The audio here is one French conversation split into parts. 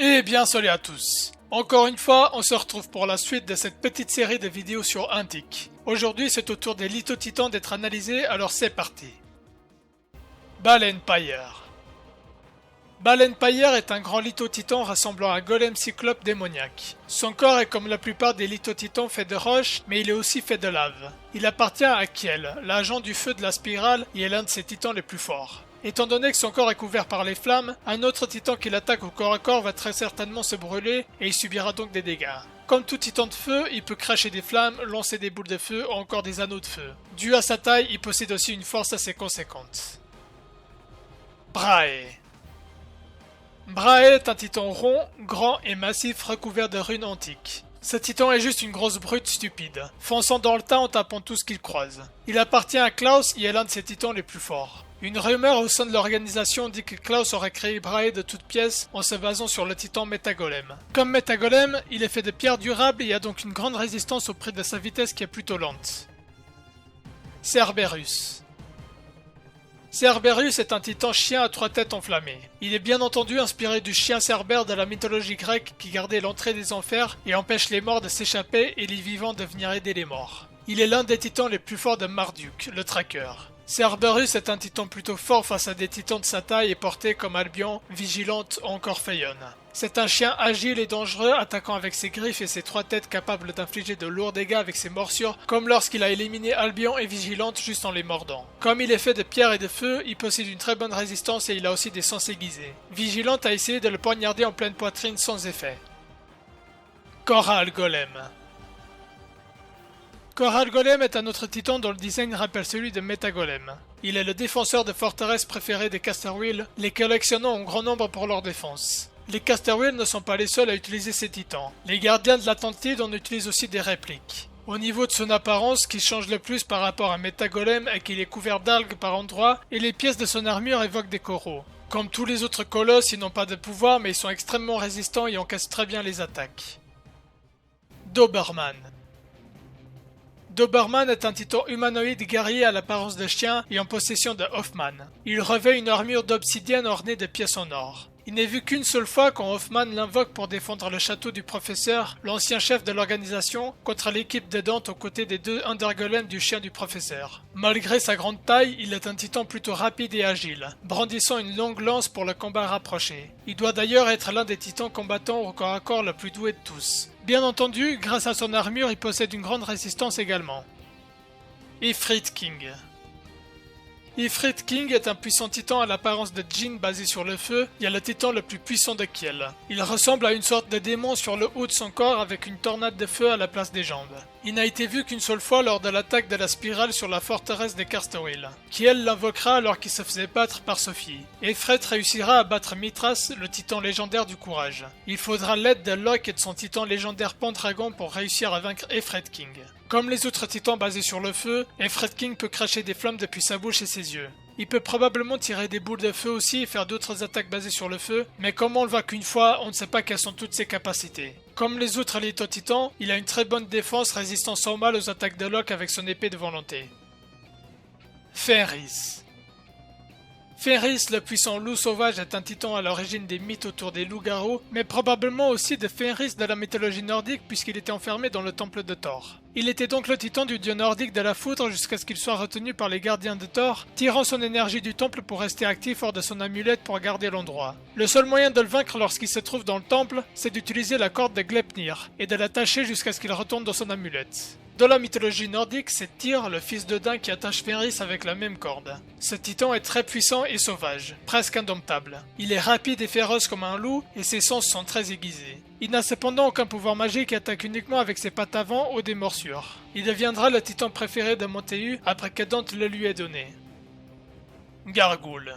Et bien salut à tous. Encore une fois, on se retrouve pour la suite de cette petite série de vidéos sur Antique. Aujourd'hui, c'est au tour des lithotitans d'être analysés, alors c'est parti. Balenpire. Balenpire est un grand lithotitan ressemblant à un golem cyclope démoniaque. Son corps est comme la plupart des lithotitans fait de roche, mais il est aussi fait de lave. Il appartient à Kiel, l'agent du feu de la spirale, et est l'un de ses titans les plus forts. Étant donné que son corps est couvert par les flammes, un autre titan qui l'attaque au corps à corps va très certainement se brûler et il subira donc des dégâts. Comme tout titan de feu, il peut cracher des flammes, lancer des boules de feu ou encore des anneaux de feu. Dû à sa taille, il possède aussi une force assez conséquente. Brahe. Brahe est un titan rond, grand et massif recouvert de runes antiques. Ce titan est juste une grosse brute stupide, fonçant dans le tas en tapant tout ce qu'il croise. Il appartient à Klaus et est l'un de ses titans les plus forts. Une rumeur au sein de l'organisation dit que Klaus aurait créé Brahe de toutes pièces en se basant sur le titan Metagolem. Comme Metagolem, il est fait de pierres durables et a donc une grande résistance au prix de sa vitesse qui est plutôt lente. Cerberus. Cerberus est un titan chien à 3 têtes enflammées. Il est bien entendu inspiré du chien Cerbère de la mythologie grecque qui gardait l'entrée des enfers et empêche les morts de s'échapper et les vivants de venir aider les morts. Il est l'un des titans les plus forts de Marduk, le tracker. Cerberus est un titan plutôt fort face à des titans de sa taille et porté comme Albion, Vigilante ou encore Phaeon. C'est un chien agile et dangereux, attaquant avec ses griffes et ses 3 têtes capables d'infliger de lourds dégâts avec ses morsures, comme lorsqu'il a éliminé Albion et Vigilante juste en les mordant. Comme il est fait de pierre et de feu, il possède une très bonne résistance et il a aussi des sens aiguisés. Vigilante a essayé de le poignarder en pleine poitrine sans effet. Coral Golem. Coral Golem est un autre titan dont le design rappelle celui de Metagolem. Il est le défenseur de forteresse préféré des Casterwheel, les collectionnant en grand nombre pour leur défense. Les Casterwheel ne sont pas les seuls à utiliser ces titans. Les gardiens de l'Atlantide en utilisent aussi des répliques. Au niveau de son apparence, ce qui change le plus par rapport à Metagolem est qu'il est couvert d'algues par endroits et les pièces de son armure évoquent des coraux. Comme tous les autres colosses, ils n'ont pas de pouvoir mais ils sont extrêmement résistants et encaissent très bien les attaques. Doberman. Doberman est un titan humanoïde guerrier à l'apparence de chien et en possession de Hoffman. Il revêt une armure d'obsidienne ornée de pièces en or. Il n'est vu qu'une seule fois quand Hoffman l'invoque pour défendre le château du professeur, l'ancien chef de l'organisation, contre l'équipe de Dante aux côtés des 2 undergolems du chien du professeur. Malgré sa grande taille, il est un titan plutôt rapide et agile, brandissant une longue lance pour le combat rapproché. Il doit d'ailleurs être l'un des titans combattants au corps à corps le plus doué de tous. Bien entendu, grâce à son armure, il possède une grande résistance également. Ifrit King. Ifrit King est un puissant titan à l'apparence de Jin basé sur le feu et est le titan le plus puissant de Kiel. Il ressemble à une sorte de démon sur le haut de son corps avec une tornade de feu à la place des jambes. Il n'a été vu qu'une seule fois lors de l'attaque de la spirale sur la forteresse des Casterwheel. Kiel l'invoquera alors qu'il se faisait battre par Sophie. Ifrit réussira à battre Mithras, le titan légendaire du courage. Il faudra l'aide de Locke et de son titan légendaire Pendragon pour réussir à vaincre Ifrit King. Comme les autres titans basés sur le feu, Ifrit King peut cracher des flammes depuis sa bouche et ses yeux. Il peut probablement tirer des boules de feu aussi et faire d'autres attaques basées sur le feu, mais comme on le voit qu'une fois, on ne sait pas quelles sont toutes ses capacités. Comme les autres lithotitans, il a une très bonne défense résistant sans mal aux attaques de Locke avec son épée de volonté. Fenris. Fenris, le puissant loup sauvage, est un titan à l'origine des mythes autour des loups-garous, mais probablement aussi de Fenris de la mythologie nordique puisqu'il était enfermé dans le temple de Thor. Il était donc le titan du dieu nordique de la foudre jusqu'à ce qu'il soit retenu par les gardiens de Thor, tirant son énergie du temple pour rester actif hors de son amulette pour garder l'endroit. Le seul moyen de le vaincre lorsqu'il se trouve dans le temple, c'est d'utiliser la corde de Gleipnir et de l'attacher jusqu'à ce qu'il retourne dans son amulette. Dans la mythologie nordique, c'est Tyr, le fils d'Odin, qui attache Fenris avec la même corde. Ce titan est très puissant et sauvage, presque indomptable. Il est rapide et féroce comme un loup et ses sens sont très aiguisés. Il n'a cependant aucun pouvoir magique et attaque uniquement avec ses pattes avant ou des morsures. Il deviendra le titan préféré de Montaiu après que Dante le lui ait donné. Gargoule.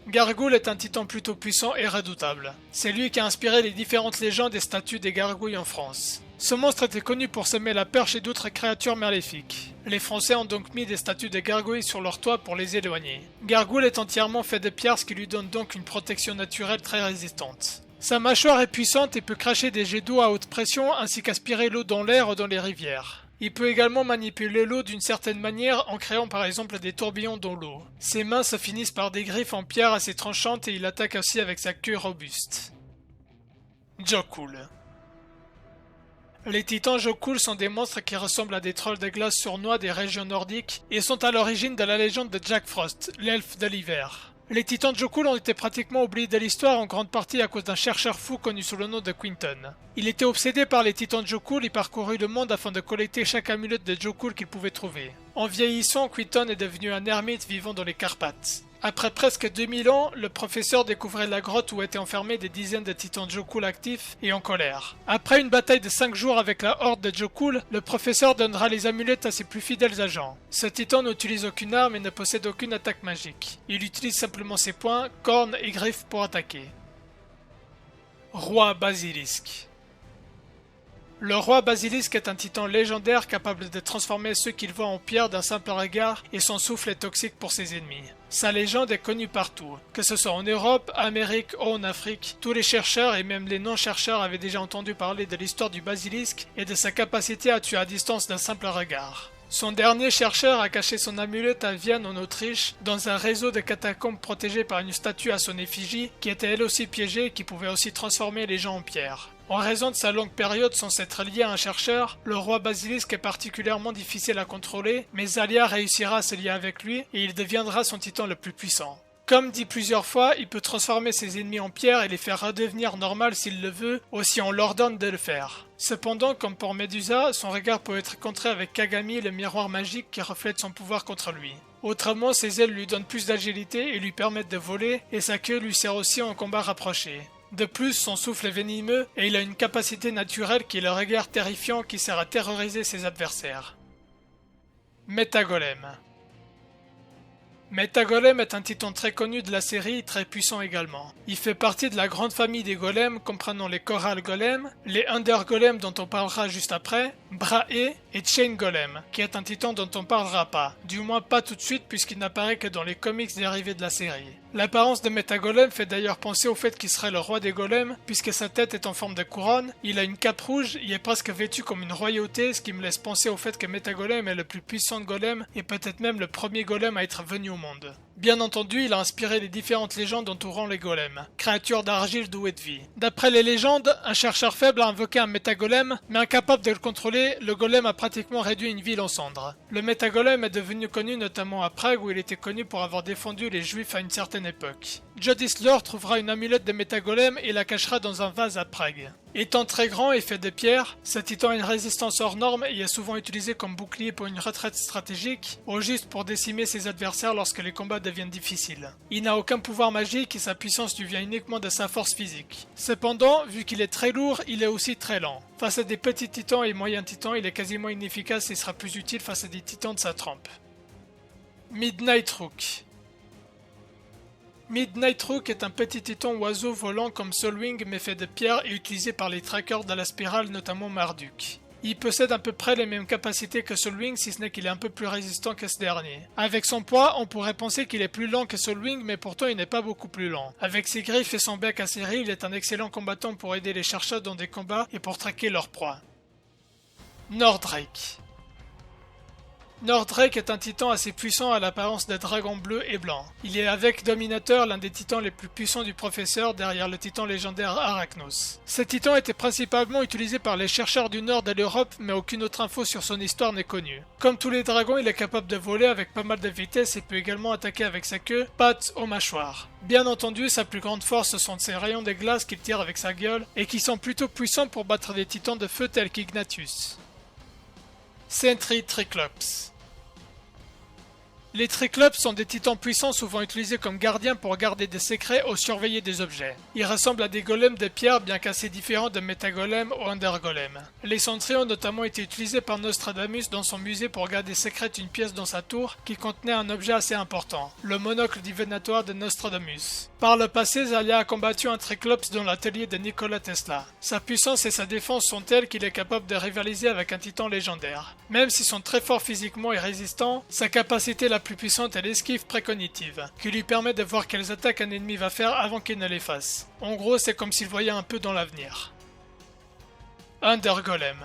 Gargoule est un titan plutôt puissant et redoutable. C'est lui qui a inspiré les différentes légendes et statues des gargouilles en France. Ce monstre était connu pour semer la peur chez d'autres créatures maléfiques. Les Français ont donc mis des statues de gargouilles sur leur toit pour les éloigner. Gargoule est entièrement fait de pierre, ce qui lui donne donc une protection naturelle très résistante. Sa mâchoire est puissante et peut cracher des jets d'eau à haute pression ainsi qu'aspirer l'eau dans l'air ou dans les rivières. Il peut également manipuler l'eau d'une certaine manière en créant par exemple des tourbillons dans l'eau. Ses mains se finissent par des griffes en pierre assez tranchantes et il attaque aussi avec sa queue robuste. Jokul. Les titans Jokul sont des monstres qui ressemblent à des trolls de glace sournois des régions nordiques et sont à l'origine de la légende de Jack Frost, l'elfe de l'hiver. Les titans Jokul ont été pratiquement oubliés de l'histoire en grande partie à cause d'un chercheur fou connu sous le nom de Quinton. Il était obsédé par les titans Jokul et parcourut le monde afin de collecter chaque amulette de Jokul qu'il pouvait trouver. En vieillissant, Quinton est devenu un ermite vivant dans les Carpates. Après presque 2000 ans, le professeur découvrait la grotte où étaient enfermés des dizaines de titans Jokul actifs et en colère. Après une bataille de 5 jours avec la horde de Jokul, le professeur donnera les amulettes à ses plus fidèles agents. Ce titan n'utilise aucune arme et ne possède aucune attaque magique. Il utilise simplement ses poings, cornes et griffes pour attaquer. Roi Basilisque. Le roi Basilisque est un titan légendaire capable de transformer ceux qu'il voit en pierre d'un simple regard et son souffle est toxique pour ses ennemis. Sa légende est connue partout, que ce soit en Europe, Amérique ou en Afrique. Tous les chercheurs et même les non-chercheurs avaient déjà entendu parler de l'histoire du Basilisque et de sa capacité à tuer à distance d'un simple regard. Son dernier chercheur a caché son amulette à Vienne en Autriche, dans un réseau de catacombes protégé par une statue à son effigie qui était elle aussi piégée et qui pouvait aussi transformer les gens en pierre. En raison de sa longue période sans être lié à un chercheur, le roi Basilisque est particulièrement difficile à contrôler, mais Zalia réussira à se lier avec lui et il deviendra son titan le plus puissant. Comme dit plusieurs fois, il peut transformer ses ennemis en pierre et les faire redevenir normal s'il le veut, ou si on l'ordonne de le faire. Cependant, comme pour Medusa, son regard peut être contré avec Kagami, le miroir magique qui reflète son pouvoir contre lui. Autrement, ses ailes lui donnent plus d'agilité et lui permettent de voler, et sa queue lui sert aussi en combat rapproché. De plus, son souffle est venimeux et il a une capacité naturelle qui est le regard terrifiant qui sert à terroriser ses adversaires. Métagolem. Métagolem est un titan très connu de la série, très puissant également. Il fait partie de la grande famille des golems comprenant les Coral Golems, les Under Golems dont on parlera juste après, Brae et Chain Golem, qui est un titan dont on parlera pas, du moins pas tout de suite puisqu'il n'apparaît que dans les comics dérivés de la série. L'apparence de Métagolem fait d'ailleurs penser au fait qu'il serait le roi des golems, puisque sa tête est en forme de couronne, il a une cape rouge, il est presque vêtu comme une royauté, ce qui me laisse penser au fait que Métagolem est le plus puissant de golem et peut-être même le premier golem à être venu au monde. Bien entendu, il a inspiré les différentes légendes entourant les golems, créatures d'argile douées de vie. D'après les légendes, un chercheur faible a invoqué un métagolem, mais incapable de le contrôler, le golem a pratiquement réduit une ville en cendres. Le métagolem est devenu connu notamment à Prague où il était connu pour avoir défendu les juifs à une certaine époque. Jodisler trouvera une amulette de métagolem et la cachera dans un vase à Prague. Étant très grand et fait de pierre, ce titan a une résistance hors norme et est souvent utilisé comme bouclier pour une retraite stratégique, ou juste pour décimer ses adversaires lorsque les combats deviennent difficiles. Il n'a aucun pouvoir magique et sa puissance lui vient uniquement de sa force physique. Cependant, vu qu'il est très lourd, il est aussi très lent. Face à des petits titans et moyens titans, il est quasiment inefficace et sera plus utile face à des titans de sa trempe. Midnight Rook. Midnight Rook est un petit titan oiseau volant comme Solwing mais fait de pierre et utilisé par les trackers de la spirale, notamment Marduk. Il possède à peu près les mêmes capacités que Solwing, si ce n'est qu'il est un peu plus résistant que ce dernier. Avec son poids, on pourrait penser qu'il est plus lent que Solwing, mais pourtant il n'est pas beaucoup plus lent. Avec ses griffes et son bec acéré, il est un excellent combattant pour aider les chercheurs dans des combats et pour traquer leur proie. Nordrake. Nordrake est un titan assez puissant à l'apparence de dragon bleu et blanc. Il est avec Dominateur l'un des titans les plus puissants du professeur derrière le titan légendaire Arachnos. Ce titan était principalement utilisé par les chercheurs du nord de l'Europe mais aucune autre info sur son histoire n'est connue. Comme tous les dragons, il est capable de voler avec pas mal de vitesse et peut également attaquer avec sa queue, pattes ou mâchoires. Bien entendu, sa plus grande force sont ses rayons de glace qu'il tire avec sa gueule et qui sont plutôt puissants pour battre des titans de feu tels qu'Ignatius. Sentry Triclops. Les Triclops sont des titans puissants souvent utilisés comme gardiens pour garder des secrets ou surveiller des objets. Ils ressemblent à des golems de pierre bien qu'assez différents de Métagolem ou Undergolem. Les Sentry ont notamment été utilisés par Nostradamus dans son musée pour garder secrète une pièce dans sa tour qui contenait un objet assez important, le monocle divinatoire de Nostradamus. Par le passé, Zalia a combattu un Triclops dans l'atelier de Nikola Tesla. Sa puissance et sa défense sont telles qu'il est capable de rivaliser avec un titan légendaire. Même s'ils sont très forts physiquement et résistants, sa capacité la plus puissante est l'esquive précognitive, qui lui permet de voir quelles attaques un ennemi va faire avant qu'il ne les fasse. En gros, c'est comme s'il voyait un peu dans l'avenir. Undergolem.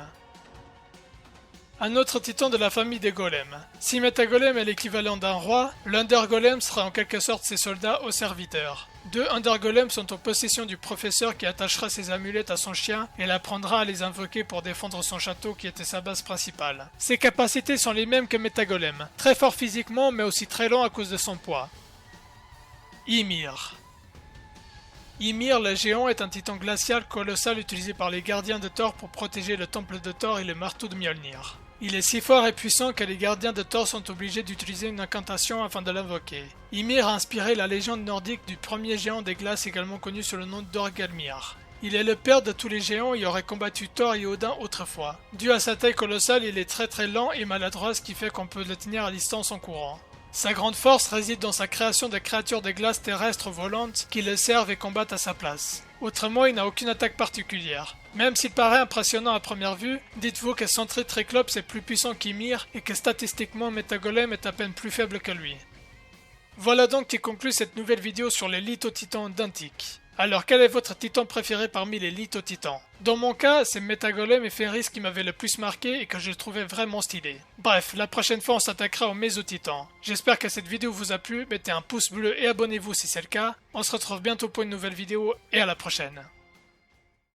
Un autre titan de la famille des golems. Si Metagolem est l'équivalent d'un roi, l'Undergolem sera en quelque sorte ses soldats ou serviteurs. 2 Undergolems sont en possession du professeur qui attachera ses amulettes à son chien et l'apprendra à les invoquer pour défendre son château qui était sa base principale. Ses capacités sont les mêmes que Metagolem, très fort physiquement mais aussi très lent à cause de son poids. Ymir. Ymir le géant est un titan glacial colossal utilisé par les gardiens de Thor pour protéger le temple de Thor et le marteau de Mjolnir. Il est si fort et puissant que les gardiens de Thor sont obligés d'utiliser une incantation afin de l'invoquer. Ymir a inspiré la légende nordique du premier géant des glaces également connu sous le nom d'Orgelmir. Il est le père de tous les géants et aurait combattu Thor et Odin autrefois. Dû à sa taille colossale, il est très lent et maladroit, ce qui fait qu'on peut le tenir à distance en courant. Sa grande force réside dans sa création de créatures de glace terrestres volantes qui le servent et combattent à sa place. Autrement, il n'a aucune attaque particulière. Même s'il paraît impressionnant à première vue, dites-vous que Sentry Triclops est plus puissant qu'Ymir et que statistiquement Metagolem est à peine plus faible que lui. Voilà donc qui conclut cette nouvelle vidéo sur les lithotitans d'Antique. Alors quel est votre titan préféré parmi les lithotitans? Dans mon cas, c'est Metagolem et Fenris qui m'avaient le plus marqué et que je trouvais vraiment stylé. Bref, la prochaine fois on s'attaquera aux mésotitans. J'espère que cette vidéo vous a plu, mettez un pouce bleu et abonnez-vous si c'est le cas. On se retrouve bientôt pour une nouvelle vidéo et à la prochaine.